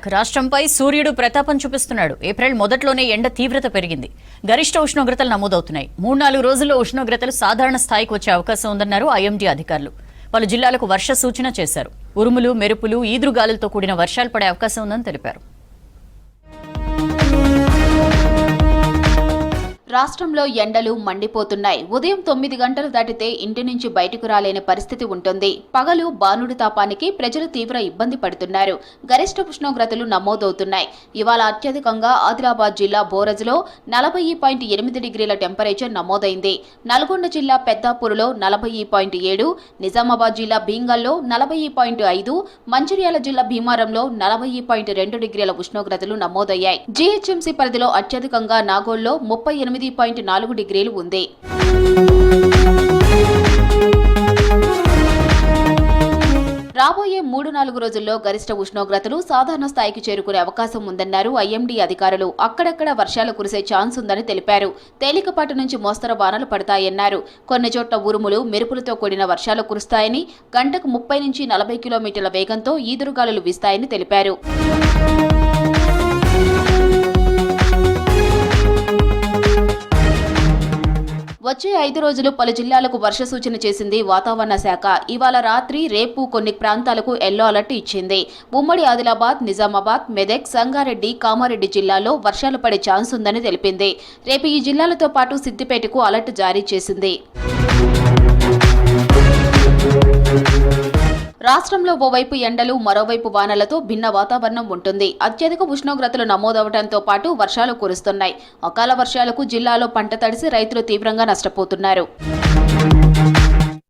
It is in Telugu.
రాష్ట్రంపై సూర్యుడు ప్రతాపం చూపిస్తున్నాడు. ఏప్రిల్ మొదట్లోనే ఎండ తీవ్రత పెరిగింది. గరిష్ట ఉష్ణోగ్రతలు నమోదవుతున్నాయి. 3-4 రోజుల్లో ఉష్ణోగ్రతలు సాధారణ స్థాయికి వచ్చే అవకాశం ఉందన్నారు ఐఎండీ అధికారులు. పలు జిల్లాలకు వర్ష సూచన చేశారు. ఉరుములు, మెరుపులు, ఈదురుగాలులతో కూడిన వర్షాలు పడే అవకాశం ఉందని తెలిపారు. రాష్ట్రంలో ఎండలు మండిపోతున్నాయి. ఉదయం 9 గంటలు దాటితే ఇంటి నుంచి బయటకు రాలేని పరిస్థితి ఉంటుంది. పగలు బానుడి తాపానికి ప్రజలు తీవ్ర ఇబ్బంది పడుతున్నారు. గరిష్ట ఉష్ణోగ్రతలు నమోదవుతున్నాయి. ఇవాళ అత్యధికంగా ఆదిలాబాద్ జిల్లా బోరజ్లో 40.8 డిగ్రీల టెంపరేచర్ నమోదైంది. నల్గొండ జిల్లా పెద్దాపూర్లో 40.7, నిజామాబాద్ జిల్లా భీంగల్లో 40.5, మంచిర్యాల జిల్లా భీమారంలో 40.2 డిగ్రీల ఉష్ణోగ్రతలు నమోదయ్యాయి. జీహెచ్ఎంసీ పరిధిలో అత్యధికంగా నాగోల్లో 38.4 డిగ్రీలు ఉంది. రాబోయే 3-4 రోజుల్లో గరిష్ట ఉష్ణోగ్రతలు సాధారణ స్థాయికి చేరుకునే అవకాశం ఉందన్నారు ఐఎండీ అధికారులు. అక్కడక్కడ వర్షాలు కురిసే ఛాన్స్ ఉందని తెలిపారు. తేలికపాటి నుంచి మోస్తరు వానలు పడతాయన్నారు. కొన్ని చోట్ల ఉరుములు, మెరుపులతో కూడిన వర్షాలు కురుస్తాయని, గంటకు 30 నుంచి 40 కిలోమీటర్ల వేగంతో ఈదురుగాలులు వీస్తాయని తెలిపారు. వచ్చే 5 రోజులు పలు జిల్లాలకు వర్ష సూచన చేసింది వాతావరణ శాఖ. ఇవాళ రాత్రి, రేపు కొన్ని ప్రాంతాలకు ఎల్లో అలర్ట్ ఇచ్చింది. ఉమ్మడి ఆదిలాబాద్, నిజామాబాద్, మెదక్, సంగారెడ్డి, కామారెడ్డి జిల్లాల్లో వర్షాలు పడే ఛాన్స్ ఉందని తెలిపింది. రేపు ఈ జిల్లాలతో పాటు సిద్దిపేటకు అలర్ట్ జారీ చేసింది. రాష్ట్రంలో ఓవైపు ఎండలు, మరోవైపు వానలతో భిన్న వాతావరణం ఉంటుంది. అత్యధిక ఉష్ణోగ్రతలు నమోదవడంతో పాటు వర్షాలు కురుస్తున్నాయి. అకాల వర్షాలకు జిల్లాలో పంట తడిసి రైతులు తీవ్రంగా నష్టపోతున్నారు.